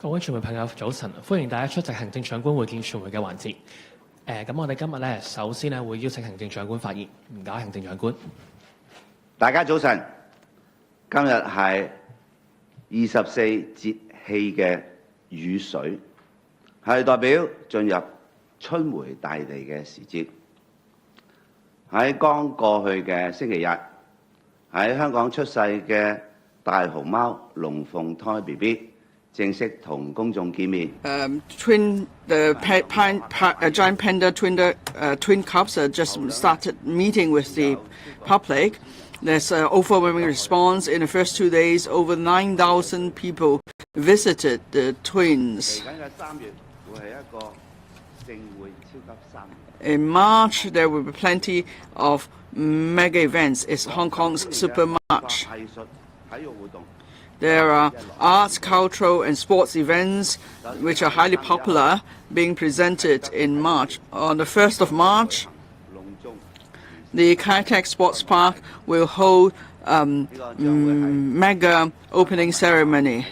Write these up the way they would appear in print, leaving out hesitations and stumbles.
各位傳媒朋友早晨，歡迎大家出席行政長官會見傳媒嘅環節。咁我哋今日咧，首先咧會邀請行政長官發言。唔該，行政長官。大家早晨，今日係24節氣嘅雨水，係代表進入春回大地嘅時節。喺剛過去嘅星期日，喺香港出世嘅大熊貓龍鳳胎 BB。正式同公眾見面。Giant panda twin cubs just started meeting with the public. There's an overwhelming response. In the first 2 days, over 9,000 people visited the twins. In March, there will be plenty of mega events. It's Hong Kong's Super March. There are arts, cultural and sports events which are highly popular being presented in March. On the 1st of March, the Kai-Tak Sports Park will hold mega opening ceremony.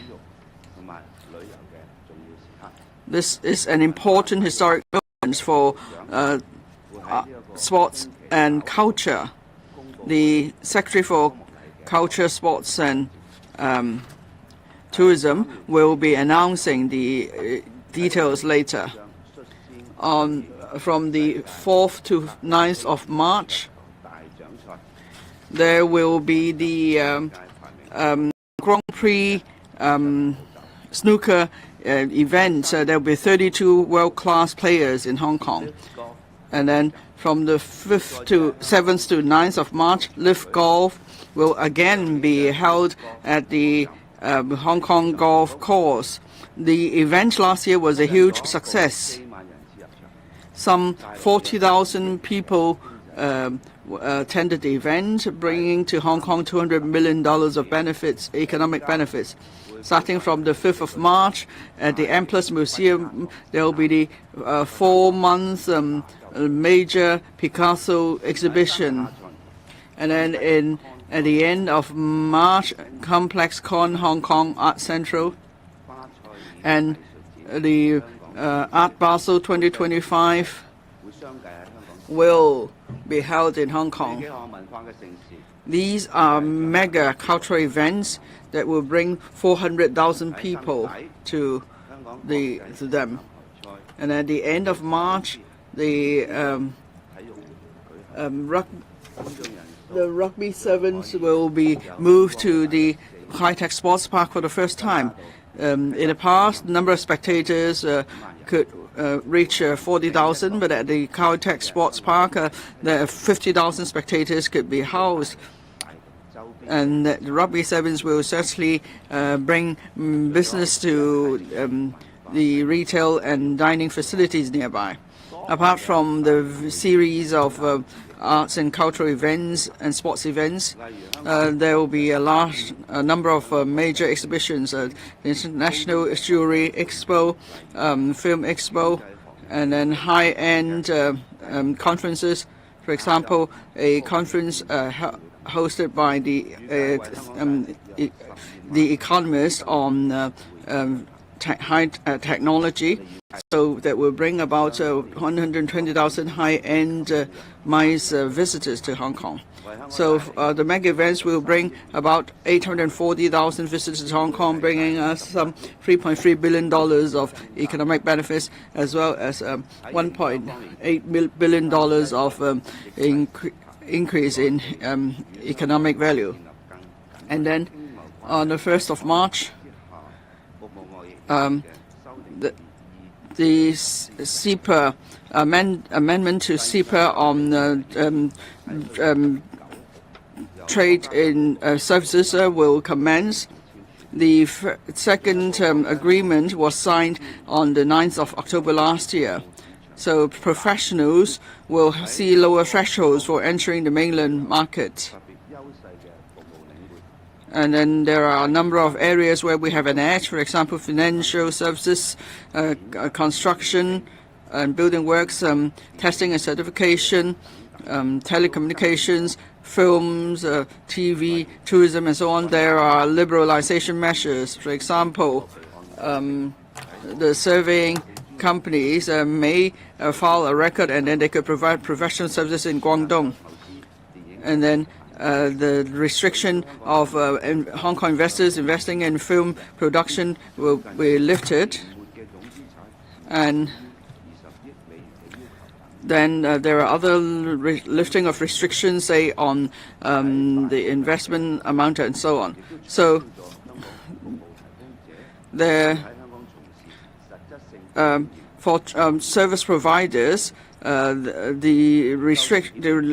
This is an important historic moment for sports and culture. The Secretary for Culture, Sports and Tourism will be announcing the details later. From the 4th to 9th of March, there will be the Grand Prix snooker event. There will be 32 world-class players in Hong Kong. And then from the 5th to 7th to 9th of March, Live Golf will again be held at the Hong Kong Golf Course. The event last year was a huge success. Some 40,000 people attended the event, bringing to Hong Kong $200 million of benefits, economic benefits. Starting from the 5th of March at the M+ Museum, there will be the 4-month major Picasso exhibition. And then at the end of March, Complex Con Hong Kong Art Central and the Art Basel 2025 will be held in Hong Kong. These are mega cultural events that will bring 400,000 people to them. And at the end of March, the rugby sevens will be moved to the Kai-Tak Sports Park for the first time. In the past, the number of spectators could reach 40,000, but at the Kai-Tak Sports Park, 50,000 spectators could be housed. And the rugby sevens will certainly bring business to the retail and dining facilities nearby. Apart from the series of arts and cultural events and sports events, there will be a large number of major exhibitions, the International Jewelry Expo, Film Expo, and then high-end conferences. For example, a conference hosted by the Economist on high technology. So that will bring about 120,000 high-end MICE visitors to Hong Kong. So the mega events will bring about 840,000 visitors to Hong Kong, bringing us some $3.3 billion of economic benefits, as well as $1.8 billion of increase in economic value. And then on the 1st of March, the CEPA amendment to CEPA on trade in services will commence. The second agreement was signed on the 9th of October last year. So professionals will see lower thresholds for entering the mainland market. And then there are a number of areas where we have an edge, for example, financial services, construction and building works, testing and certification, telecommunications, films, TV, tourism, and so on. There are liberalization measures. For example, the surveying companies may file a record, and then they could provide professional services in Guangdong. And then the restriction of Hong Kong investors investing in film production will be lifted. And then there are other lifting of restrictions, say, on the investment amount and so on. So for service providers, the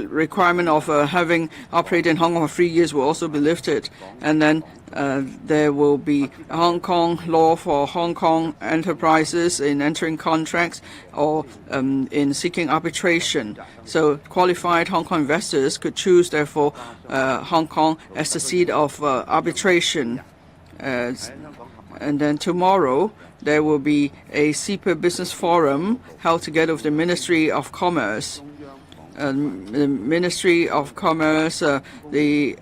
requirement of having operated in Hong Kong for 3 years will also be lifted. And then there will be Hong Kong law for Hong Kong enterprises in entering contracts or in seeking arbitration. So qualified Hong Kong investors could choose, therefore, Hong Kong as the seat of arbitration. And then tomorrow, there will be a CEPA business forum held together with the Ministry of Commerce. The Ministry of Commerce, the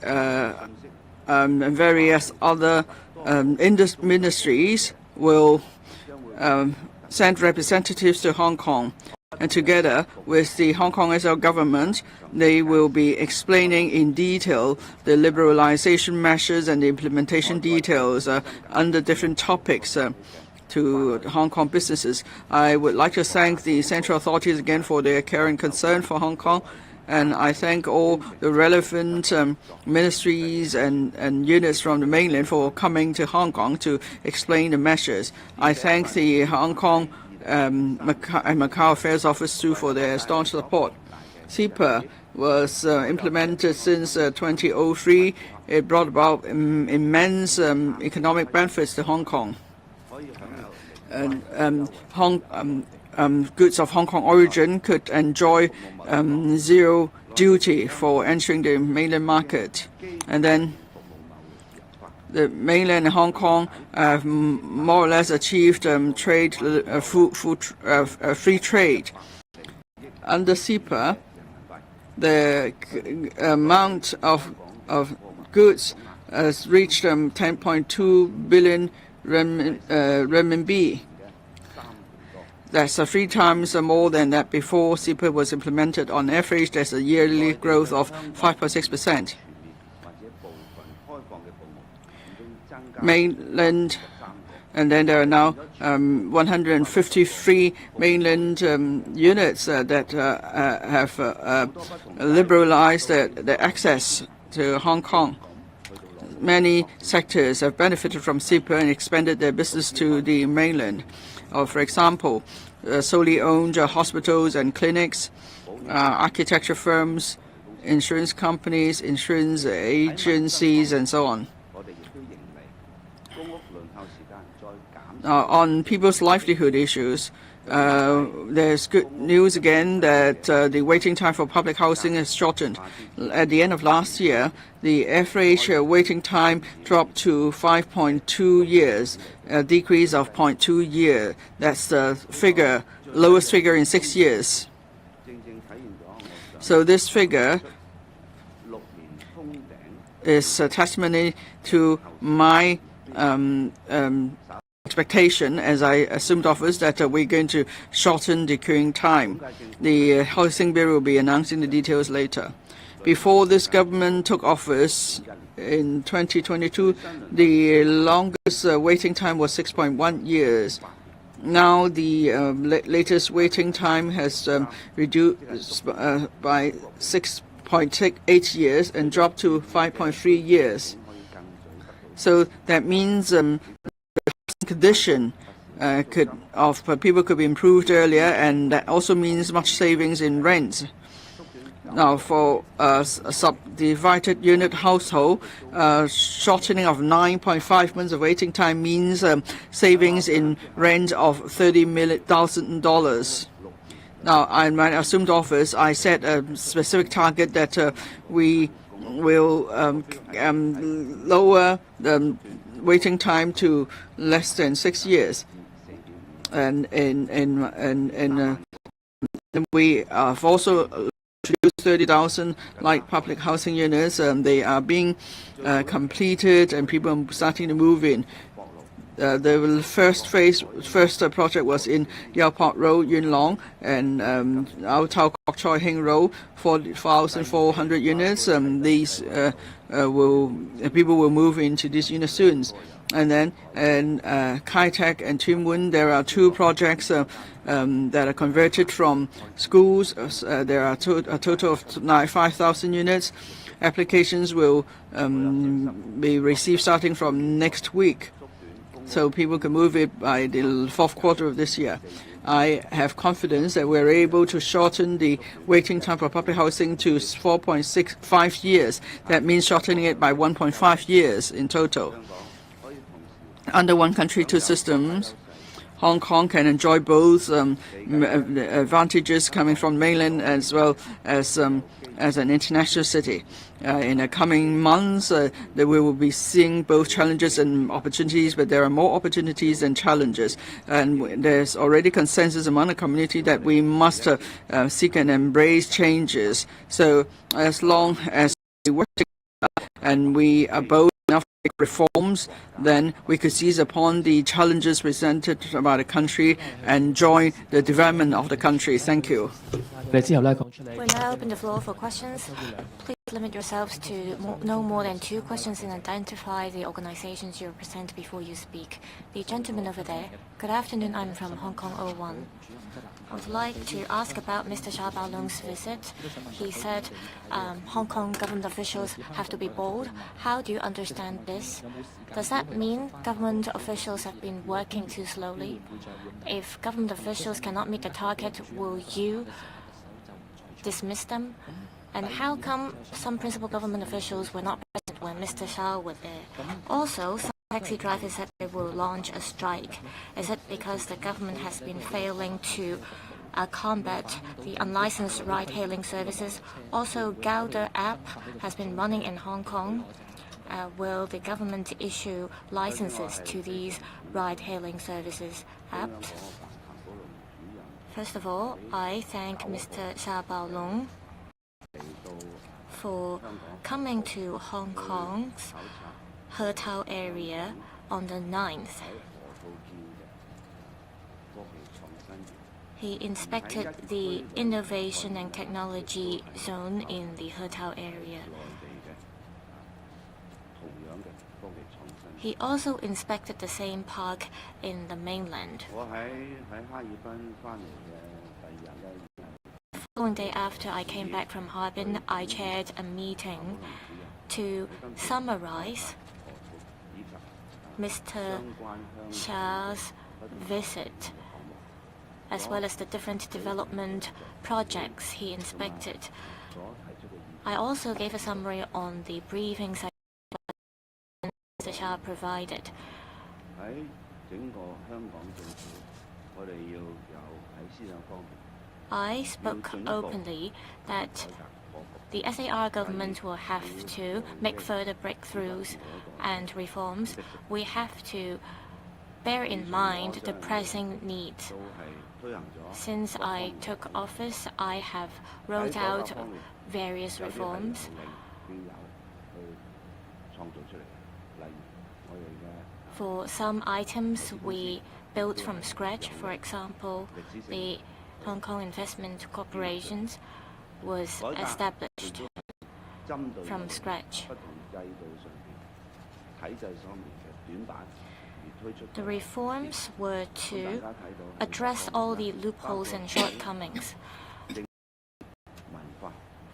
various other ministries will send representatives to Hong Kong. And together with the Hong Kong SL government, they will be explaining in detail the liberalization measures and the implementation details under different topics to Hong Kong businesses. I would like to thank the central authorities again for their care and concern for Hong Kong. And I thank all the relevant ministries and units from the mainland for coming to Hong Kong to explain the measures. I thank the Hong Kong Macau Affairs Office too for their staunch support. CEPA was implemented since 2003. It brought about immense economic benefits to Hong Kong. And goods of Hong Kong origin could enjoy zero duty for entering the mainland market. And then the mainland and Hong Kong have more or less achieved free trade. Under CEPA, the amount of goods has reached 10.2 billion renminbi. That's 3 times more than that before CEPA was implemented. On average, there's a yearly growth of 5.6%. Mainland, and then there are now 153 mainland units that have liberalized the access to Hong Kong. Many sectors have benefited from CEPA and expanded their business to the mainland. For example, solely owned hospitals and clinics, architecture firms, insurance companies, insurance agencies, and so on. On people's livelihood issues, there's good news again that the waiting time for public housing has shortened. At the end of last year, the average waiting time dropped to 5.2 years, a decrease of 0.2 year. That's the lowest figure in 6 years. So this figure is a testimony to my expectation as I assumed office that we're going to shorten the queuing time. The Housing Bureau will be announcing the details later. Before this government took office in 2022, the longest waiting time was 6.1 years. Now the latest waiting time has reduced by 6.8 years and dropped to 5.3 years. So that means condition of people could be improved earlier, and that also means much savings in rent. Now, for a subdivided unit household, shortening of 9.5 months of waiting time means savings in rent of $30,000. Now, in my assumed office, I set a specific target that we will lower the waiting time to less than 6 years, and we have also introduced 30,000 light public housing units. They are being completed, and people are starting to move in. The first project was in Yau Pak Road, Yuen Long, and Ao Tau Kok Choi Hing Road, 4,400 units. These people will move into these units soon. And then in Kai Tak and Tuen Mun, there are two projects that are converted from schools. There are a total of 5,000 units. Applications will be received starting from next week, so people can move it by the fourth quarter of this year. I have confidence that we're able to shorten the waiting time for public housing to 4.65 years. That means shortening it by 1.5 years in total. Under one country, two systems, Hong Kong can enjoy both advantages coming from mainland as well as an international city. In the coming months, we will be seeing both challenges and opportunities, but there are more opportunities than challenges. And there's already consensus among the community that we must seek and embrace changes. So as long as we work together and we are both enough reforms, then we could seize upon the challenges presented by the country and join the development of the country. Thank you. We now open the floor for questions. Please limit yourselves to no more than 2 questions and identify the organizations you represent before you speak. The gentleman over there. Good afternoon, I'm from Hong Kong 01. I would like to ask about Mr. Xia Baolong's visit. He said Hong Kong government officials have to be bold. How do you understand this? Does that mean government officials have been working too slowly? If government officials cannot meet the target, will you dismiss them? And how come some principal government officials were not present when Mr. Shao was there? Also, some taxi drivers said they will launch a strike. Is it because the government has been failing to combat the unlicensed ride-hailing services? Also, Gouda app has been running in Hong Kong. Will the government issue licenses to these ride-hailing services apps? First of all, I thank Mr. Xia Baolong for coming to Hong Kong's He Tao area on the 9th. He inspected the innovation and technology zone in the He Tao area. He also inspected the same park in the mainland. The following day after I came back from Harbin, I chaired a meeting to summarize Mr. Xia's visit, as well as the different development projects he inspected. I also gave a summary on the briefing session Mr. Xia provided. I spoke openly that the SAR government will have to make further breakthroughs and reforms. We have to bear in mind the pressing needs. Since I took office, I have rolled out various reforms. For some items we built from scratch. For example, the Hong Kong Investment Corporations was established from scratch. The reforms were to address all the loopholes and shortcomings.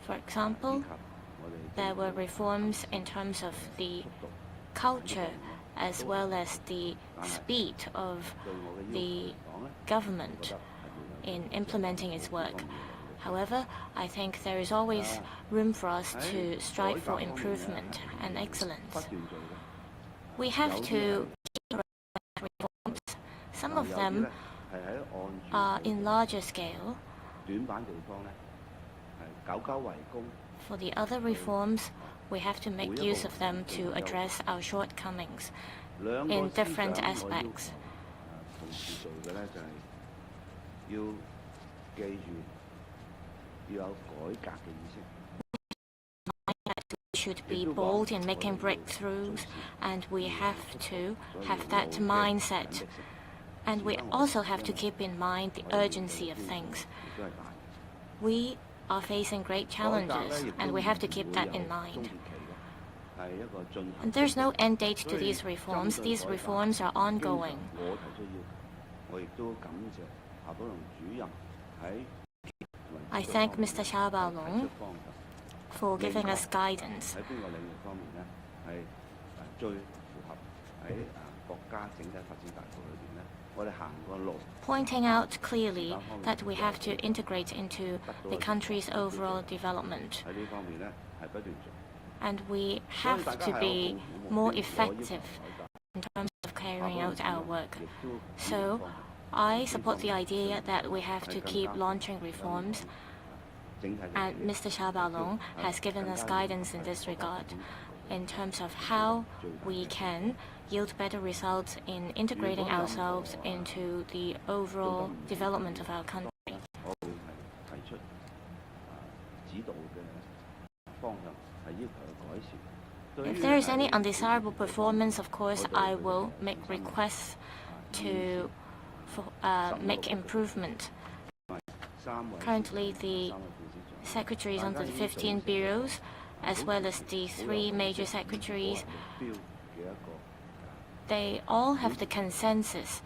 For example, there were reforms in terms of the culture as well as the speed of the government in implementing its work. However, I think there is always room for us to strive for improvement and excellence. We have to reforms. Some of them are in larger scale. For the other reforms, we have to make use of them to address our shortcomings in different aspects. should be bold in making breakthroughs, and we have to have that mindset. And we also have to keep in mind the urgency of things. We are facing great challenges, and we have to keep that in mind. And there's no end date to these reforms. These reforms are ongoing. I thank Mr. Xia Baolong for giving us guidance. Pointing out clearly that we have to integrate into the country's overall development. And we have to be more effective in terms of carrying out our work. So I support the idea that we have to keep launching reforms, and Mr. Xia Baolong has given us guidance in this regard in terms of how we can yield better results in integrating ourselves into the overall development of our country. If there is any undesirable performance, of course, I will make requests to make improvement. Currently, the secretaries under the 15 bureaus, as well as the 3 major secretaries, they all have the consensus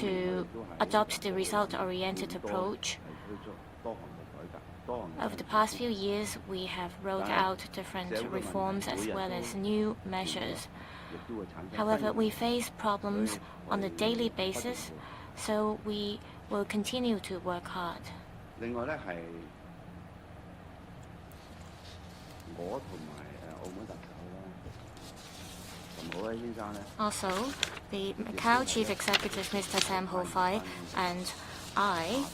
to adopt the result-oriented approach. Over the past few years, we have rolled out different reforms as well as new measures. However, we face problems on a daily basis, so we will continue to work hard. Also, the Macau Chief Executive, Mr. Sam Ho-Fai, and I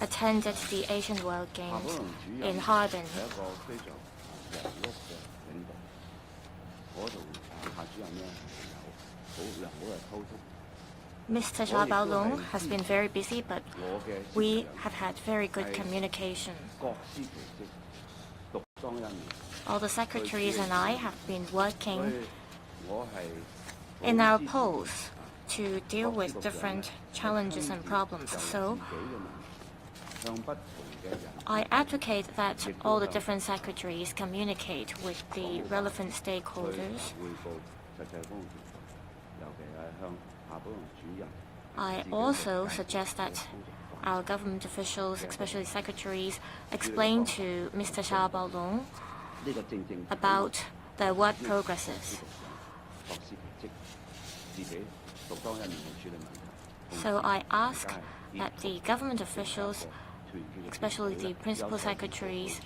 attended the Asian World Games in Harbin. Mr. Xia Baolong has been very busy, but we have had very good communication. All the secretaries and I have been working in our posts to deal with different challenges and problems. So I advocate that all the different secretaries communicate with the relevant stakeholders. I also suggest that our government officials, especially secretaries, explain to Mr. Xia Baolong about their work progresses. So I ask that the government officials, especially the principal secretaries,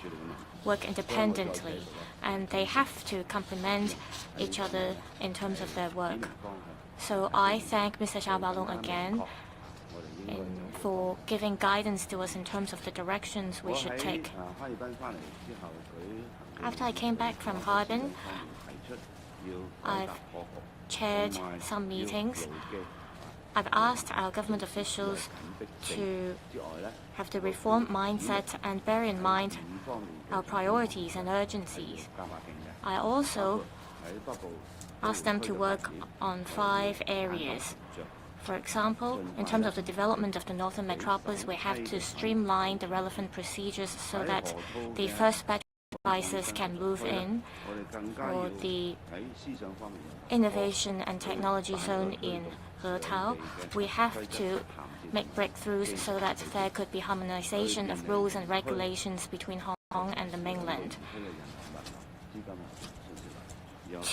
work independently, and they have to complement each other in terms of their work. So I thank Mr. Xia Baolong again for giving guidance to us in terms of the directions we should take. After I came back from Harbin, I've chaired some meetings. I've asked our government officials to have the reform mindset and bear in mind our priorities and urgencies. I also asked them to work on 5 areas. For example, in terms of the development of the northern metropolis, we have to streamline the relevant procedures so that the first batch of devices can move in, or the innovation and technology zone in Hetao. We have to make breakthroughs so that there could be harmonization of rules and regulations between Hong Kong and the mainland.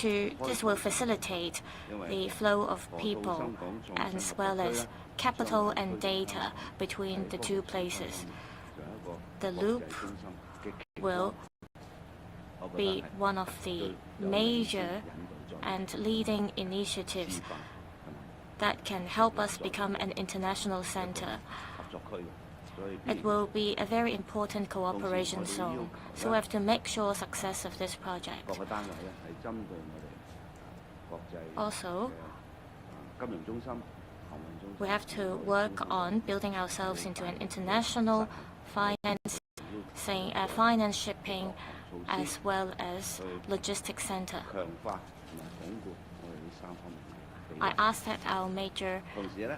This will facilitate the flow of people as well as capital and data between the 2 places. The loop will be one of the major and leading initiatives that can help us become an international center. It will be a very important cooperation zone, so we have to make sure success of this project. Also, we have to work on building ourselves into an international finance shipping as well as logistics center. I ask that our major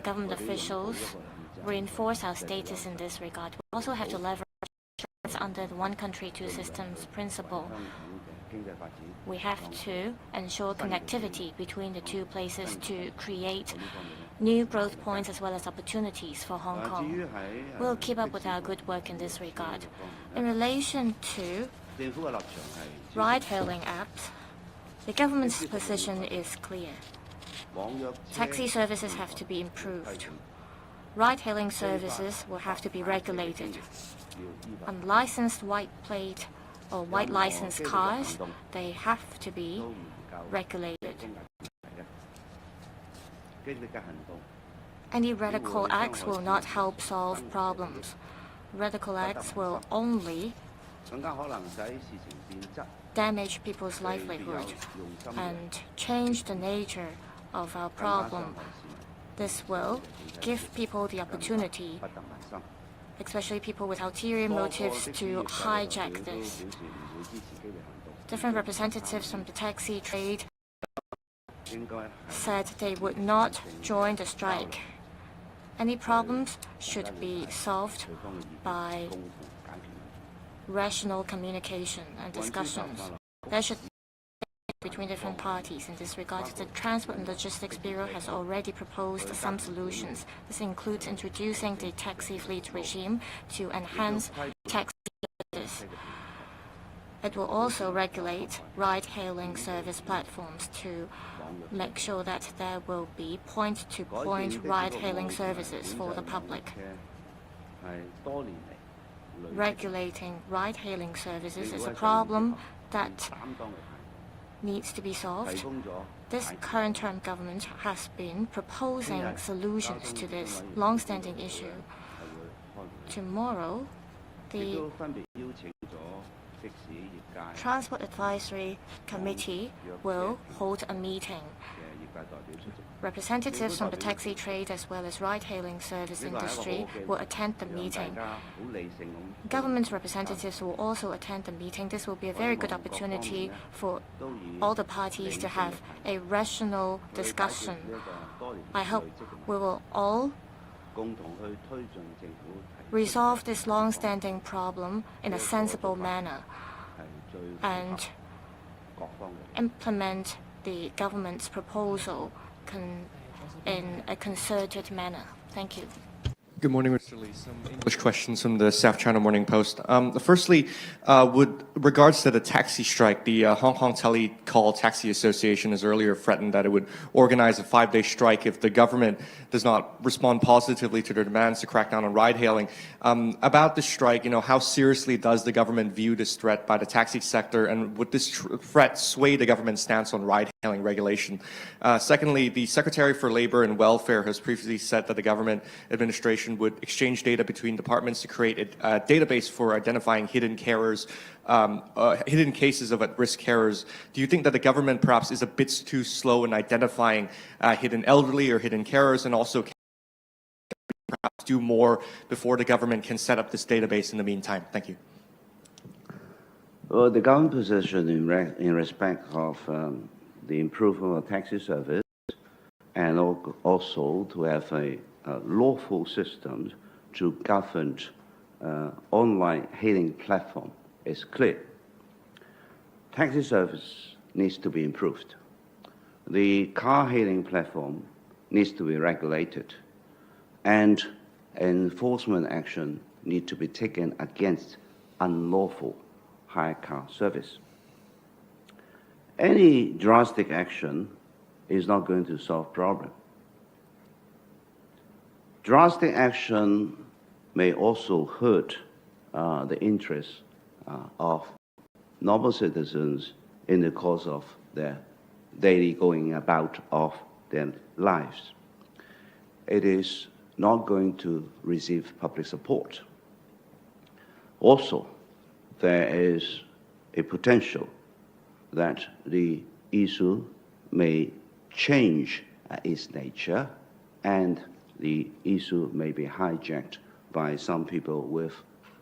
government officials reinforce our status in this regard. We also have to leverage under the one country, two systems principle. We have to ensure connectivity between the two places to create new growth points as well as opportunities for Hong Kong. We'll keep up with our good work in this regard. In relation to ride-hailing apps, the government's position is clear. Taxi services have to be improved. Ride-hailing services will have to be regulated. Unlicensed white plate or white license cars, they have to be regulated. Any radical acts will not help solve problems. Radical acts will only damage people's livelihood and change the nature of our problem. This will give people the opportunity, especially people with ulterior motives, to hijack this. Different representatives from the taxi trade said they would not join the strike. Any problems should be solved by rational communication and discussions. There should be between different parties. In this regard, the Transport and Logistics Bureau has already proposed some solutions. This includes introducing the taxi fleet regime to enhance taxi services. It will also regulate ride-hailing service platforms to make sure that there will be point-to-point ride-hailing services for the public. Regulating ride-hailing services is a problem that needs to be solved. This current term government has been proposing solutions to this long-standing issue. Tomorrow, the Transport Advisory Committee will hold a meeting. Representatives from the taxi trade as well as ride-hailing service industry will attend the meeting. Government representatives will also attend the meeting. This will be a very good opportunity for all the parties to have a rational discussion. I hope we will all resolve this long-standing problem in a sensible manner and implement the government's proposal in a concerted manner. Thank you. Good morning, Mr. Lee. Some English questions from the South China Morning Post. Firstly, with regards to the taxi strike, the Hong Kong Telecall Taxi Association has earlier threatened that it would organize a 5-day strike if the government does not respond positively to their demands to crack down on ride-hailing. About the strike, how seriously does the government view this threat by the taxi sector, and would this threat sway the government's stance on ride-hailing regulation? Secondly, the Secretary for Labour and Welfare has previously said that the government administration would exchange data between departments to create a database for identifying hidden carers, hidden cases of at-risk carers. Do you think that the government perhaps is a bit too slow in identifying hidden elderly or hidden carers, and also can perhaps do more before the government can set up this database in the meantime? Thank you. Well, the government position in respect of the improvement of taxi service and also to have a lawful system to govern online hailing platform is clear. Taxi service needs to be improved. The car hailing platform needs to be regulated, and enforcement action need to be taken against unlawful hire car service. Any drastic action is not going to solve problem. Drastic action may also hurt the interests of normal citizens in the course of their daily going about of their lives. It is not going to receive public support. Also, there is a potential that the issue may change its nature, and the issue may be hijacked by some people with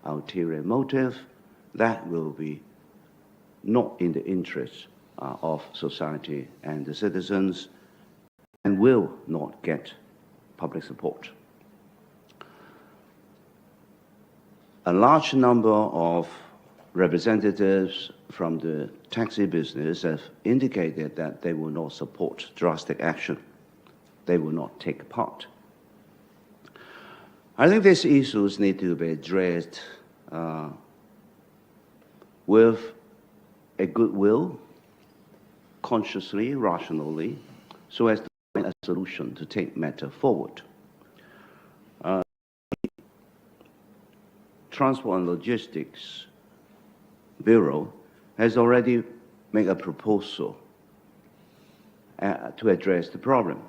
ulterior motive that will be not in the interests of society and the citizens, and will not get public support. A large number of representatives from the taxi business have indicated that they will not support drastic action. They will not take part. I think these issues need to be addressed with a goodwill, consciously, rationally, so as to find a solution to take matter forward. Transport and Logistics Bureau has already made a proposal to address the problem.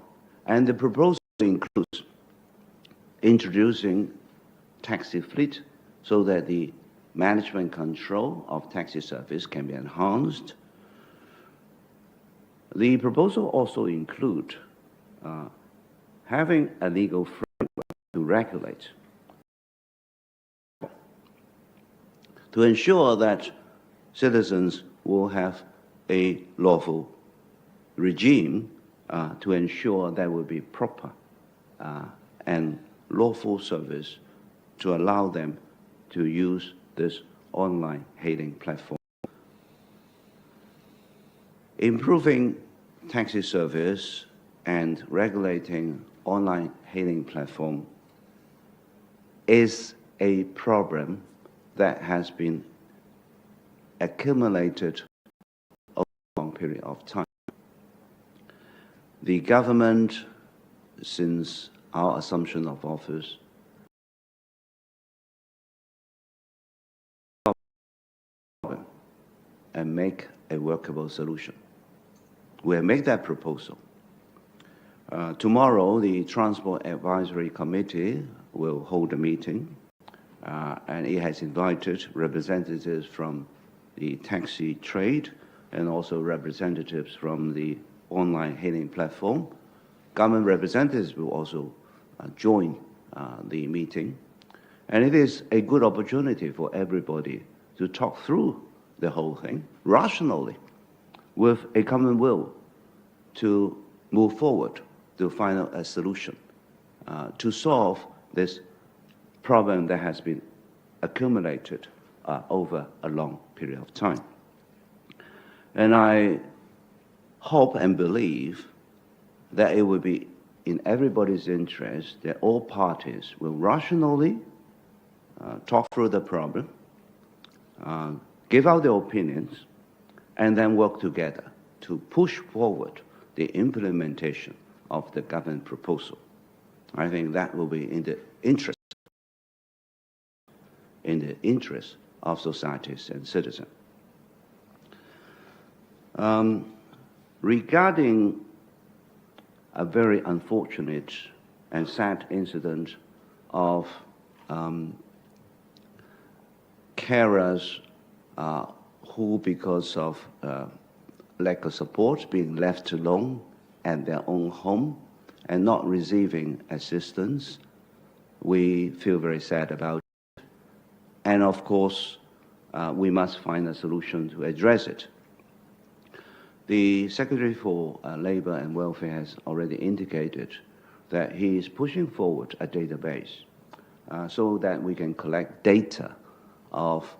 And the proposal includes introducing taxi fleet so that the management control of taxi service can be enhanced. The proposal also includes having a legal framework to regulate, to ensure that citizens will have a lawful regime to ensure there will be proper and lawful service to allow them to use this online hailing platform. Improving taxi service and regulating online hailing platform is a problem that has been accumulated over a long period of time. The government, since our assumption of office, and make a workable solution. We'll make that proposal. Tomorrow, the Transport Advisory Committee will hold a meeting, and it has invited representatives from the taxi trade and also representatives from the online hailing platform. Government representatives will also join the meeting. And it is a good opportunity for everybody to talk through the whole thing rationally with a common will to move forward to find a solution to solve this problem that has been accumulated over a long period of time. And I hope and believe that it will be in everybody's interest that all parties will rationally talk through the problem, give out their opinions, and then work together to push forward the implementation of the government proposal. I think that will be in the interest of societies and citizens. Regarding a very unfortunate and sad incident of carers who, because of lack of support, being left alone at their own home and not receiving assistance, we feel very sad about it. And of course, we must find a solution to address it. The Secretary for Labour and Welfare has already indicated that he is pushing forward a database so that we can collect data of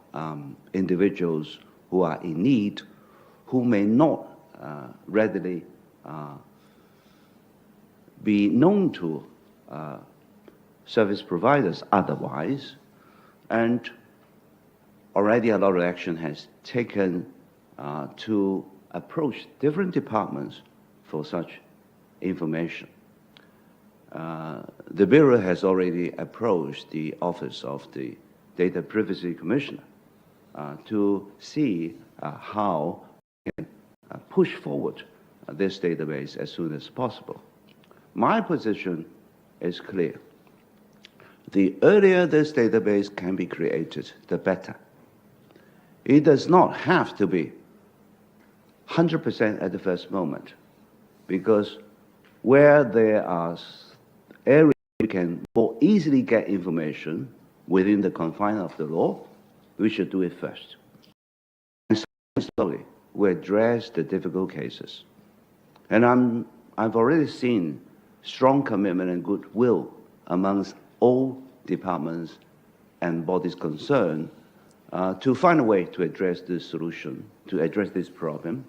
individuals who are in need, who may not readily be known to service providers otherwise, and already a lot of action has taken to approach different departments for such information. The Bureau has already approached the Office of the Data Privacy Commissioner to see how we can push forward this database as soon as possible. My position is clear. The earlier this database can be created, the better. It does not have to be 100% at the first moment, because where there are areas you can more easily get information within the confines of the law, we should do it first. And slowly, we address the difficult cases. And I've already seen strong commitment and goodwill amongst all departments and bodies concerned to find a way to address this solution, to address this problem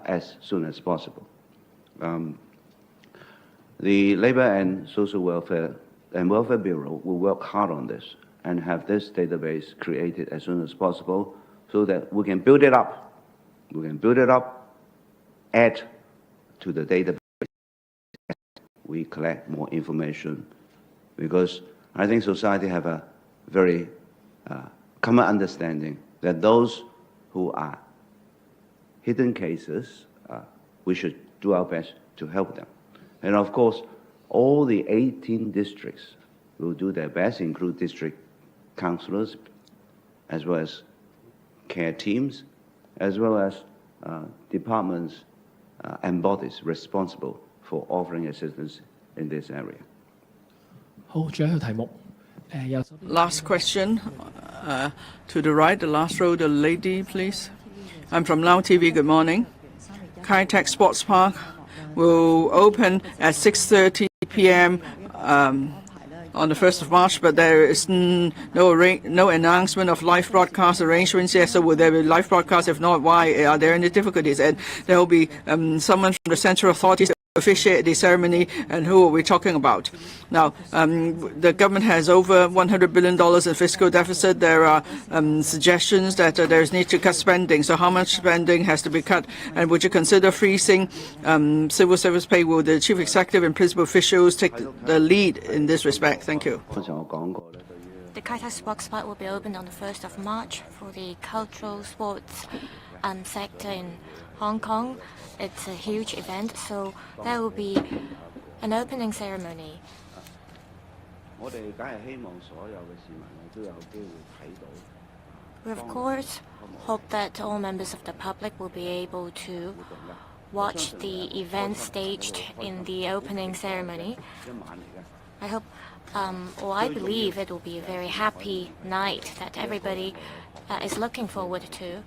as soon as possible. The Labour and Social Welfare Bureau will work hard on this and have this database created as soon as possible so that we can build it up. We can build it up, add to the database, we collect more information, because I think society have a very common understanding that those who are hidden cases, we should do our best to help them. And of course, all the 18 districts will do their best, include district councillors, as well as care teams, as well as departments and bodies responsible for offering assistance in this area. 好，最後一個題目，右手邊 Last question, to the right, the last row, the lady, please. I'm from Lao TV. Good morning. Kai Tak Sports Park will open at 6:30 p.m. On the 1st of March, but there is no announcement of live broadcast arrangements yet. So will there be live broadcast? If not, why? Are there any difficulties? And there will be someone from the central authorities to officiate the ceremony, and who are we talking about? Now, the government has over $100 billion in fiscal deficit. There are suggestions that there is need to cut spending. So how much spending has to be cut? And would you consider freezing civil service pay? Will the chief executive and principal officials take the lead in this respect? Thank you. The Kai Tak Sports Park will be opened on the 1st of March for the cultural sports sector in Hong Kong. It's a huge event, so there will be an opening ceremony. We of course hope that all members of the public will be able to watch the event staged in the opening ceremony. I hope, or I believe it will be a very happy night that everybody is looking forward to.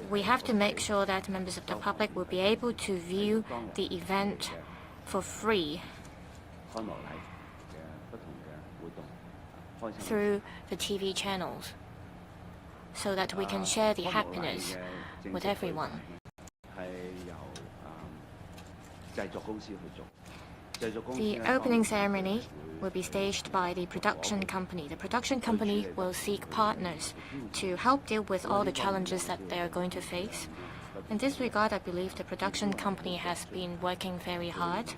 We have to make sure that members of the public will be able to view the event for free through the TV channels, so that we can share the happiness with everyone. The opening ceremony will be staged by the production company. The production company will seek partners to help deal with all the challenges that they are going to face. In this regard, I believe the production company has been working very hard.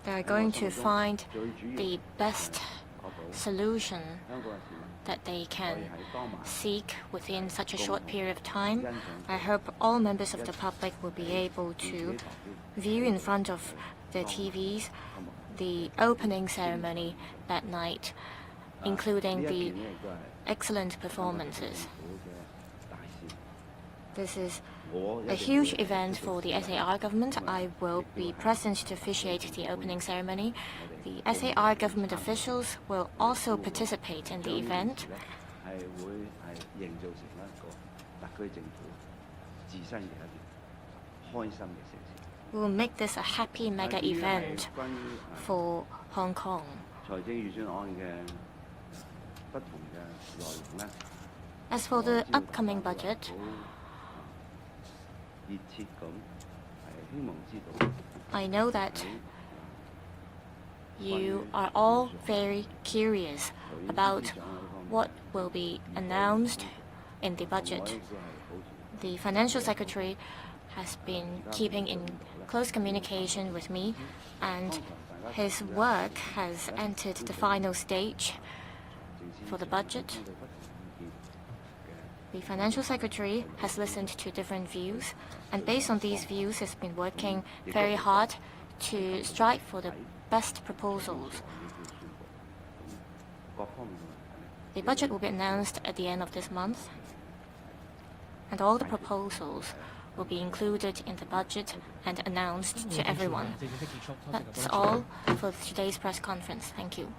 They are going to find the best solution that they can seek within such a short period of time. I hope all members of the public will be able to view in front of the TVs the opening ceremony that night, including the excellent performances. This is a huge event for the SAR government. I will be present to officiate the opening ceremony. The SAR government officials will also participate in the event. We will make this a happy mega event for Hong Kong. As for the upcoming budget, I know that you are all very curious about what will be announced in the budget. The Financial Secretary has been keeping in close communication with me, and his work has entered the final stage for the budget. The Financial Secretary has listened to different views, and based on these views has been working very hard to strive for the best proposals. The budget will be announced at the end of this month, and all the proposals will be included in the budget and announced to everyone. That's all for today's press conference. Thank you.